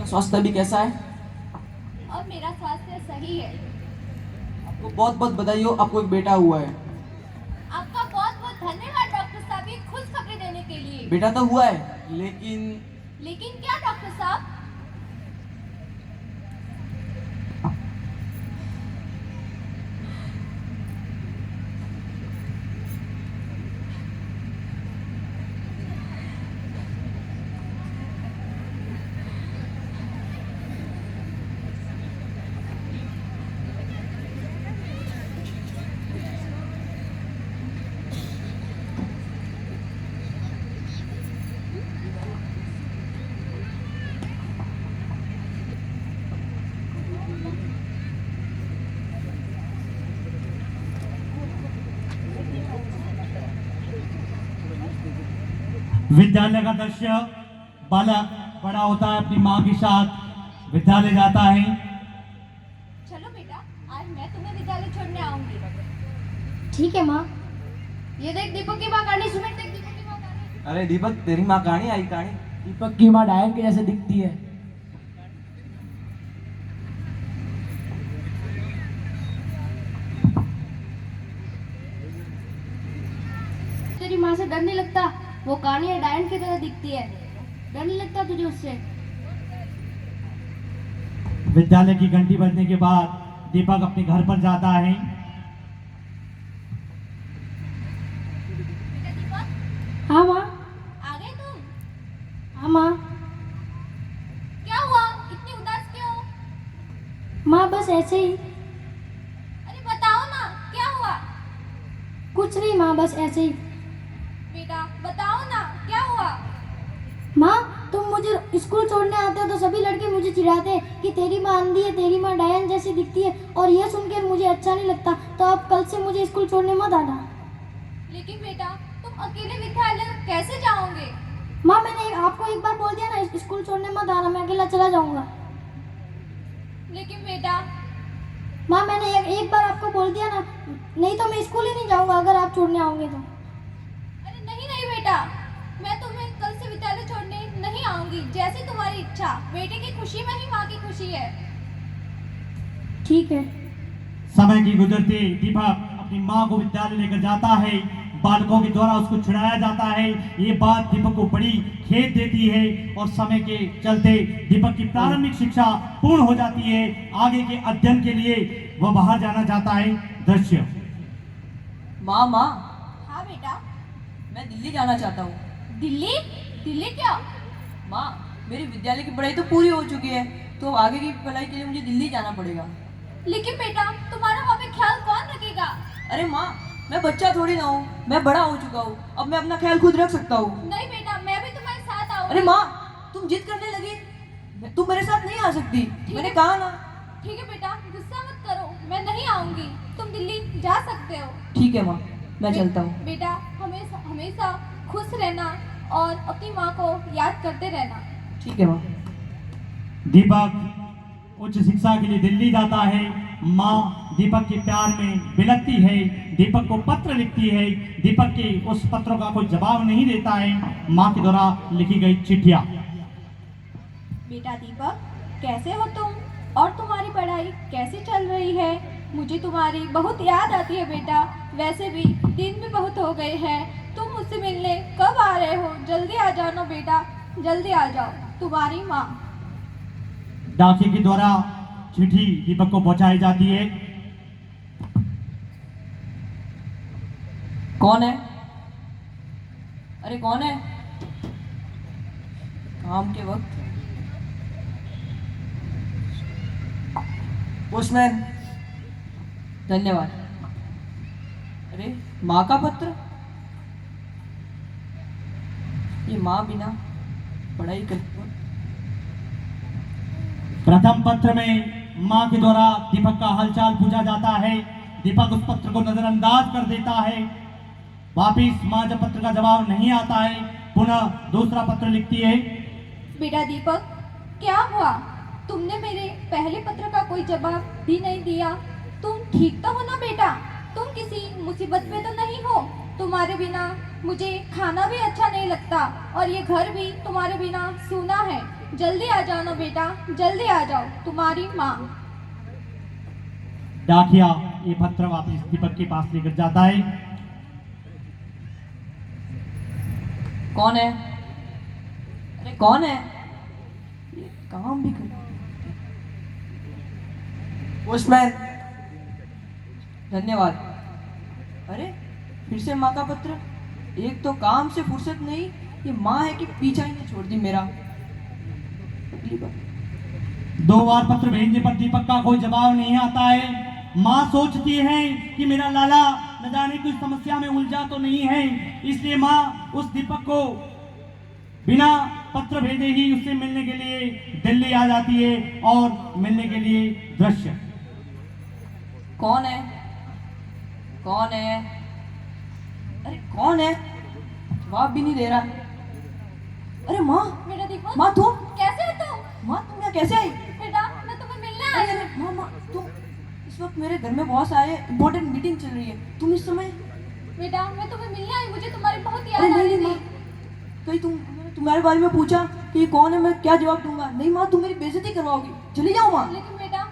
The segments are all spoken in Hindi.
आपका स्वास्थ्य अभी कैसा है? और मेरा स्वास्थ्य सही है। आपको बहुत बहुत बधाई हो, आपको एक बेटा हुआ है। आपका बहुत बहुत धन्यवाद डॉक्टर साहब ये खुशखबरी देने के लिए। बेटा तो हुआ है, लेकिन लेकिन क्या डॉक्टर साहब? विद्यालय का दृश्य, बालक बड़ा होता है, अपनी माँ के साथ विद्यालय जाता है। चलो बेटा, आज मैं तुम्हें विद्यालय छोड़ने आऊंगी। ठीक है माँ। ये देख दीपक की माँ कहानी, सुमित देख दीपक की माँ कहानी। अरे दीपक, तेरी माँ कहानी आई कहानी। दीपक की माँ डायन के जैसे दिखती है। तेरी माँ से डर नहीं लगता? वो कहानी है डायन की तरह दिखती है। डर नहीं लगता तुझे उससे? विद्यालय की घंटी बजने के बाद दीपक अपने घर पर जाता है। बेटा दीपक, हाँ माँ। आ गए तुम? हाँ माँ। क्या हुआ, इतनी उदास क्यों? माँ बस ऐसे ही। अरे बताओ ना, क्या हुआ? कुछ नहीं माँ, बस ऐसे ही। बेटा बताओ ना, क्या हुआ? माँ, तुम मुझे स्कूल छोड़ने आते हो तो सभी लड़के मुझे चिढ़ाते हैं कि तेरी माँ अंधी है, तेरी माँ डायन जैसी दिखती है, और ये सुनकर मुझे अच्छा नहीं लगता। तो अब कल से मुझे स्कूल छोड़ने मत आना। लेकिन बेटा, तुम अकेले विद्यालय कैसे जाओगे? माँ, मैंने आपको एक बार बोल दिया ना, स्कूल छोड़ने मत आना, मैं अकेला चला जाऊंगा। लेकिन बेटा, माँ, मैंने एक बार आपको बोल दिया ना, नहीं तो मैं स्कूल ही नहीं जाऊंगा अगर आप छोड़ने आओगे तो। अरे नहीं नहीं बेटा, मैं तुम्हें कल से विद्यालय छोड़ने नहीं आऊंगी, जैसी तुम्हारी इच्छा। बेटे की खुशी में ही माँ की खुशी है। ठीक है। समय की गुजरते दीपक अपनी माँ को विद्यालय लेकर जाता है। बालकों के द्वारा उसको छुड़ाया जाता है। ये बात दीपक को बड़ी खेद देती है और समय के चलते दीपक की प्रारंभिक शिक्षा पूर्ण हो जाती है। आगे के अध्ययन के लिए वह बाहर जाना चाहता है। दृश्य। माँ माँ, हाँ बेटा। मैं दिल्ली जाना चाहता हूँ। दिल्ली? दिल्ली क्या? माँ, मेरी विद्यालय की पढ़ाई तो पूरी हो चुकी है, तो आगे की पढ़ाई के लिए मुझे दिल्ली जाना पड़ेगा। लेकिन बेटा, तुम्हारा वहाँ पे ख्याल कौन रखेगा? अरे माँ, मैं बच्चा थोड़ी ना हूँ, मैं बड़ा हो चुका हूँ, अब मैं अपना ख्याल खुद रख सकता हूँ। नहीं बेटा, मैं भी तुम्हारे साथ आऊंगी। अरे माँ, तुम जिद करने लगी, तुम मेरे साथ नहीं आ सकती, मैंने है। कहा ना। ठीक है बेटा, गुस्सा मत करो, मैं नहीं आऊंगी, तुम दिल्ली जा सकते हो। ठीक है माँ, मैं चलता हूँ। बेटा, हमेशा हमेशा खुश रहना और अपनी माँ को याद करते रहना। ठीक है माँ। दीपक उच्च शिक्षा के लिए दिल्ली जाता है। माँ दीपक के प्यार में बिलखती है, दीपक को पत्र लिखती है। दीपक के उस पत्रों का कोई जवाब नहीं देता है। माँ के द्वारा लिखी गई चिट्ठियाँ। बेटा दीपक, कैसे हो तुम? और तुम्हारी पढ़ाई कैसी चल रही है? मुझे तुम्हारी बहुत याद आती है बेटा। वैसे भी दिन भी बहुत हो गए हैं, तुम मुझसे मिलने कब आ रहे हो? जल्दी आ जाओ ना बेटा, जल्दी आ जाओ। तुम्हारी माँ। डाकिये के द्वारा चिट्ठी दीपक को पहुंचाई जाती है। कौन है? अरे कौन है? काम के वक्त। पोस्टमैन। धन्यवाद। अरे माँ का पत्र? ये माँ बिना पढ़ाई करती। प्रथम पत्र में माँ के द्वारा दीपक का हालचाल पूछा जाता है। दीपक उस पत्र को नजरअंदाज कर देता है। वापिस माँ जब पत्र का जवाब नहीं आता है, पुनः दूसरा पत्र लिखती है। बेटा दीपक, क्या हुआ? तुमने मेरे पहले पत्र का कोई जवाब भी नहीं दिया। तुम ठीक तो हो ना बेटा? तुम किसी मुसीबत में तो नहीं हो? तुम्हारे बिना मुझे खाना भी अच्छा नहीं लगता और ये घर भी तुम्हारे बिना सूना है। जल्दी आ जाओ ना बेटा, जल्दी आ जाओ, तुम्हारी माँ। डाकिया ये पत्र वापस दीपक के पास लेकर जाता है। कौन है? अरे कौन है? ये काम भी कर। पोस्टमैन। धन्यवाद। अरे फिर से माँ का पत्र। एक तो काम से फुर्सत नहीं, ये माँ है कि पीछा ही नहीं छोड़ दी मेरा। अगली बार 2 बार पत्र भेजने पर दीपक का कोई जवाब नहीं आता है। माँ सोचती है कि मेरा लाला न जाने कोई समस्या में उलझा तो नहीं है, इसलिए माँ उस दीपक को बिना पत्र भेजे ही उससे मिलने के लिए दिल्ली आ जाती है और मिलने के लिए दृश्य। कौन है? कौन है? अरे कौन है? जवाब भी नहीं दे रहा। अरे माँ, बेटा दीपक, माँ तुम? कैसे हो तुम? माँ तुम यहाँ कैसे आई? बेटा मैं तुम्हें मिलने आई अरे हूँ। माँ, तुम इस वक्त मेरे घर में बॉस आए, इम्पोर्टेंट मीटिंग चल रही है, तुम इस समय? बेटा मैं तुम्हें मिलने आई, मुझे तुम्हारी बहुत अरे याद आ नहीं रही नहीं माँ, थी। कहीं मैंने तुम्हारे बारे में पूछा कि ये कौन है, मैं क्या जवाब दूंगा? नहीं माँ, तुम मेरी बेइज्जती करवाओगी, चली जाओ माँ। लेकिन बेटा,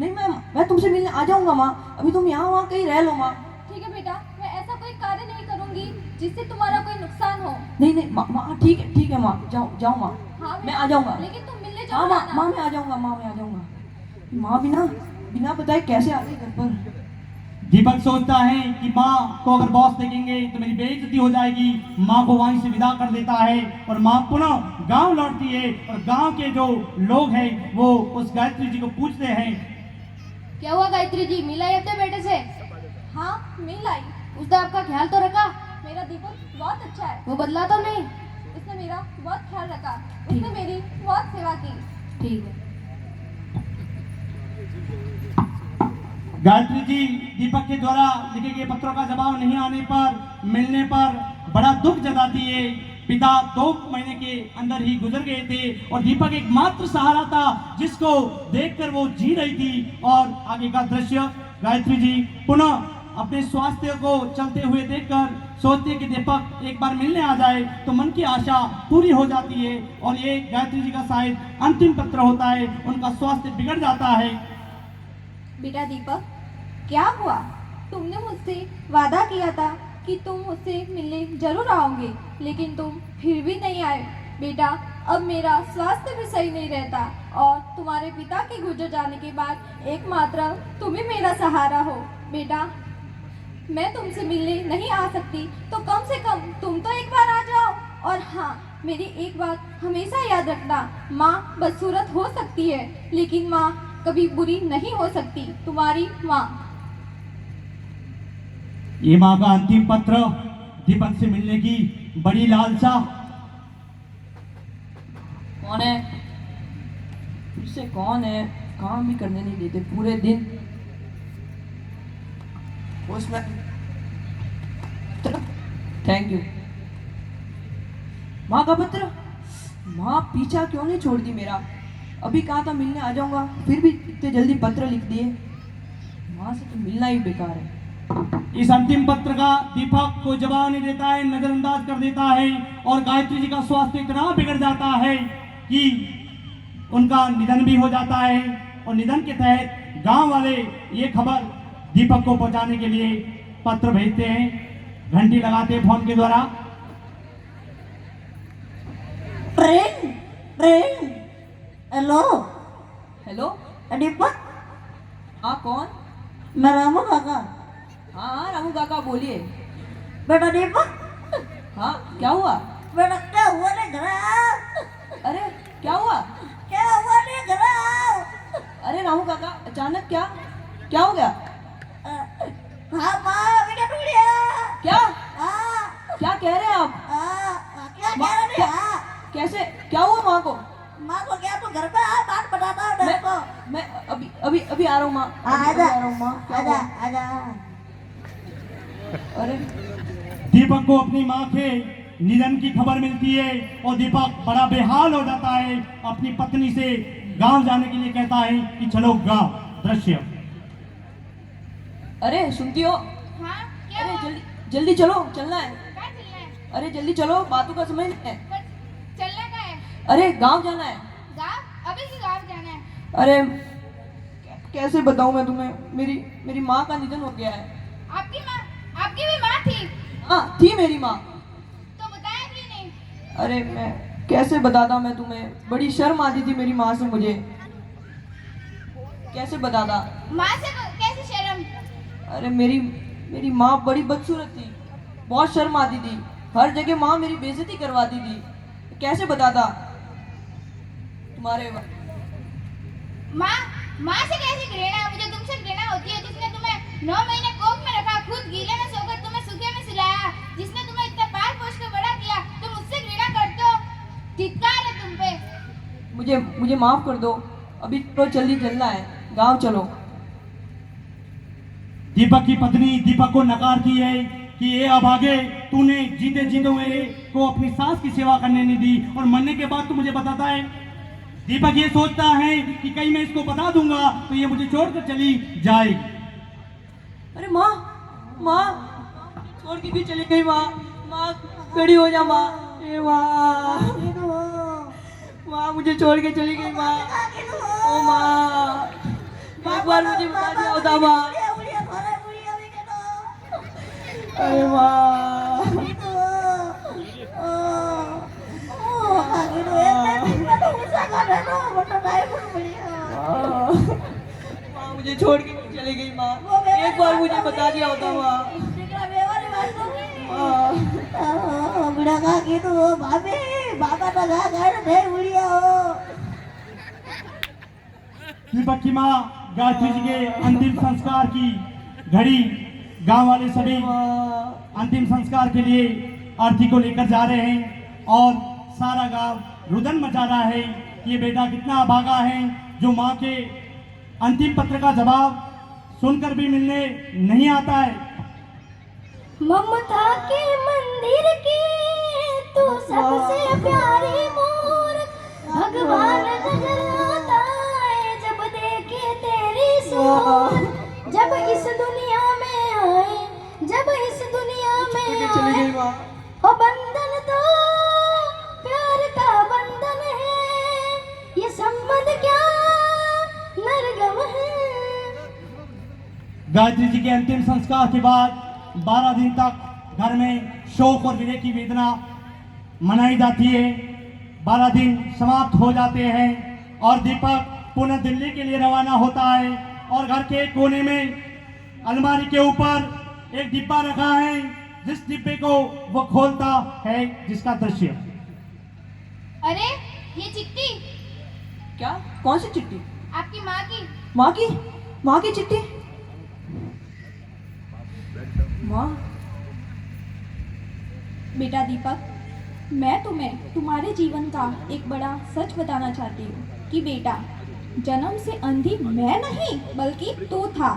नहीं मैं तुमसे मिलने आ जाऊंगा माँ, अभी तुम यहाँ वहाँ कहीं रह लो माँ। ठीक है बेटा, मैं ऐसा कोई कार्य नहीं करूंगी जिससे तुम्हारा कोई नुकसान हो। नहीं माँ ठीक है माँ, जाओ माँ, हाँ मैं आ जाऊंगा। लेकिन तुम मिलने हाँ जाओ ना। माँ मैं आ जाऊंगा, माँ मैं आ जाऊंगा। माँ बिना बताए कैसे आ गई घर पर? दीपक सोचता है कि माँ को अगर बॉस देखेंगे तो मेरी बेइज्जती हो जाएगी। माँ को वहीं से विदा कर देता है और माँ पुनः गांव लौटती है और गांव के जो लोग हैं वो उस गायत्री जी को पूछते हैं। क्या हुआ गायत्री जी, मिला है अपने बेटे से? हाँ मिल आई। उसने आपका ख्याल तो रखा? मेरा दीपक बहुत अच्छा है, वो बदला तो नहीं? उसने मेरा बहुत ख्याल रखा, उसने मेरी बहुत सेवा की। ठीक है। गायत्री जी दीपक के द्वारा लिखे गए पत्रों का जवाब नहीं आने पर, मिलने पर बड़ा दुख जताती है। पिता 2 महीने के अंदर ही गुजर गए थे और दीपक एकमात्र सहारा था जिसको देखकर वो जी रही थी। और आगे का दृश्य, गायत्री जी पुनः अपने स्वास्थ्य को चलते हुए देखकर सोचते कि दीपक एक बार मिलने आ जाए तो मन की आशा पूरी हो जाती है और ये गायत्री जी का शायद अंतिम पत्र होता है, उनका स्वास्थ्य बिगड़ जाता है। बेटा दीपक, क्या हुआ? तुमने मुझसे वादा किया था कि तुम मुझसे मिलने जरूर आओगे, लेकिन तुम फिर भी नहीं आए। बेटा अब मेरा स्वास्थ्य भी सही नहीं रहता और तुम्हारे पिता के गुजर जाने के बाद एकमात्र तुम ही मेरा सहारा हो। बेटा मैं तुमसे मिलने नहीं आ सकती तो कम से कम तुम तो एक बार आ जाओ। और हाँ, मेरी एक बात हमेशा याद रखना, माँ बदसूरत हो सकती है लेकिन माँ कभी बुरी नहीं हो सकती। तुम्हारी माँ। ये माँ का अंतिम पत्र, दीपक से मिलने की बड़ी लालसा। कौन है? फिर से कौन है? काम भी करने नहीं देते पूरे दिन। Thank you. माँ का पत्र। माँ पीछा क्यों नहीं छोड़ दी मेरा? अभी कहा था मिलने आ जाऊंगा, फिर भी इतने जल्दी पत्र लिख दिए। माँ से तो मिलना ही बेकार है। इस अंतिम पत्र का दीपक को जवाब नहीं देता है, नजरअंदाज कर देता है और गायत्री जी का स्वास्थ्य इतना बिगड़ जाता है कि उनका निधन भी हो जाता है। और निधन के तहत गांव वाले ये खबर दीपक को पहुंचाने के लिए पत्र भेजते हैं, घंटी लगाते हैं फोन के द्वारा। रिंग। Hello hello. दीपक, हाँ कौन? मैं रामू काका। हाँ रामू काका बोलिए। बेटा दीपक, हाँ क्या हुआ? बेटा क्या हुआ रे घर? अरे क्या हुआ? क्या हुआ रे घर? अरे रामू काका अचानक क्या हो गया? हाँ माँ, बेटा टूट गया। क्या हाँ क्या कह रहे हैं आप? क्या कह रहे रे? हाँ कैसे क्या हुआ माँ को? माँ को क्या, तू घर पे आ, बात बताता हूँ तेरे को। मैं अभी आ रहा हूँ माँ। आजा आ रहा हूँ माँ। क्या आजा हुआ? आजा। अरे दीपक को अपनी माँ के निधन की खबर मिलती है और दीपक बड़ा बेहाल हो जाता है। अपनी पत्नी से गांव जाने के लिए कहता है कि चलो गांव। दृश्य। अरे सुनती हो? हाँ क्या अरे हुआ? जल्दी चलो, चलना है। क्या चलना है? अरे जल्दी चलो, बातों का समय नहीं है। चलना क्या है? अरे गांव जाना है। गाँव अभी की गाँव जाना है। अरे कैसे बताऊं मैं तुम्हें, मेरी माँ का निधन हो गया है। आपकी भी माँ थी? हाँ थी मेरी माँ। तो बताया क्यों नहीं? अरे मैं कैसे बताता मैं तुम्हें, बड़ी शर्म आती थी मेरी माँ से मुझे, कैसे बताता। माँ से कैसे शर्म? अरे मेरी माँ बड़ी बदसूरत थी, बहुत शर्म आती थी, हर जगह माँ मेरी बेइज्जती करवाती थी, कैसे बताता तुम्हारे। माँ से कैसी घृणा? मुझे तुमसे घृणा होती है, जिसने तुम्हें 9 महीने कोख में रखा, खुद गीले में सोकर तुम्हें सूखे में सुलाया, जिसने तुम्हें इतना पाल पोष कर बड़ा किया, तुम उससे घृणा करते हो? धिक्कार है तुम पे। मुझे माफ कर दो, अभी तो जल्दी चलना है, गांव चलो। दीपक की पत्नी दीपक को नकारती है कि ये अभागे, तूने जीते जीते मेरे को अपनी सास की सेवा करने नहीं दी और मरने के बाद तू मुझे बताता है। दीपक ये सोचता है कि कहीं मैं इसको बता दूंगा तो ये मुझे छोड़कर चली जाएगी। अरे माँ छोड़ के भी चली गई। माँ खड़ी हो जा माँ। ए माँ मुझे छोड़ के चली गई माँ। ओ माँ एक बार मुझे बता दिया होता माँ। अरे माँ माँ मुझे छोड़ के क्यों चली गई माँ, एक बार मुझे बता दिया होता माँ। दीपक की माँ गायत्री जी के अंतिम संस्कार की घड़ी गांव वाले सभी अंतिम संस्कार के लिए आरती को लेकर जा रहे हैं और सारा गांव रुदन मचा रहा है कि ये बेटा कितना अभागा है जो माँ के अंतिम पत्र का जवाब सुनकर भी मिलने नहीं आता है। ममता के मंदिर की तू सबसे प्यारी मोर, भगवान नजर आता है जब देखे तेरी सूरत, जब इस दुनिया में आए, जब इस दुनिया में चली आए। गई माँ। ओ बंधन तो प्यार का बंधन है, ये संबंध क्या नरगम है। गायत्री जी के अंतिम संस्कार के बाद 12 दिन तक घर में शोक और विरह की वेदना मनाई जाती है। 12 दिन समाप्त हो जाते हैं और दीपक पुनः दिल्ली के लिए रवाना होता है और घर के एक कोने में अलमारी के ऊपर एक डिब्बा रखा है, जिस डिब्बे को वो खोलता है जिसका दृश्य। अरे ये चिट्ठी क्या? कौन सी चिट्ठी? आपकी माँ की। माँ की चिट्ठी? माँ? बेटा दीपक, मैं तुम्हें तुम्हारे जीवन का एक बड़ा सच बताना चाहती हूँ कि बेटा, जन्म से अंधी मैं नहीं बल्कि तू था।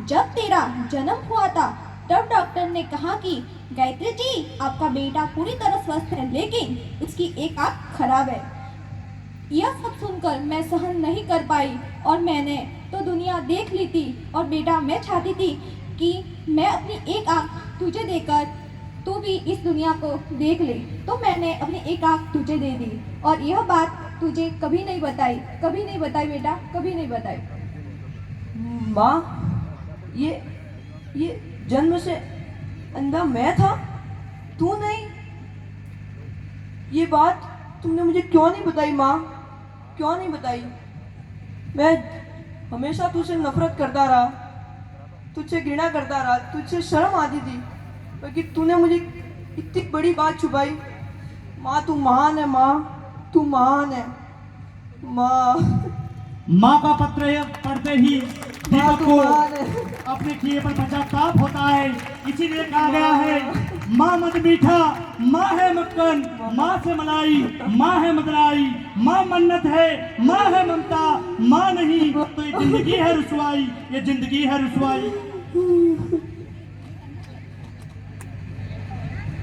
जब तेरा जन्म हुआ था तब डॉक्टर ने कहा कि गायत्री जी आपका बेटा पूरी तरह स्वस्थ है, लेकिन उसकी एक आंख खराब है। यह सब सुनकर मैं सहन नहीं कर पाई और मैंने तो दुनिया देख ली थी और बेटा मैं चाहती थी कि मैं अपनी एक आंख तुझे देकर तू भी इस दुनिया को देख ले, तो मैंने अपनी एक आंख तुझे दे दी और यह बात तुझे कभी नहीं बताई बेटा, कभी नहीं बताई। माँ ये जन्म से अंधा मैं था, तू नहीं? ये बात तुमने मुझे क्यों नहीं बताई माँ, क्यों नहीं बताई? मैं हमेशा तुझसे नफरत करता रहा, तुझसे घृणा करता रहा, तुझसे शर्म आती थी, लेकिन तूने मुझे इतनी बड़ी बात छुपाई। माँ तू महान है, माँ तू महान है। माँ का पत्र पढ़ते ही दीपक को महान है। अपने किए पर पश्चाताप होता है। इसीलिए कहा गया है माँ मद मीठा, माँ है मक्खन, माँ से मलाई, माँ है मदराई, माँ मन्नत है, माँ है ममता, माँ नहीं तो ये जिंदगी है रुसवाई, ये जिंदगी है रुसवाई।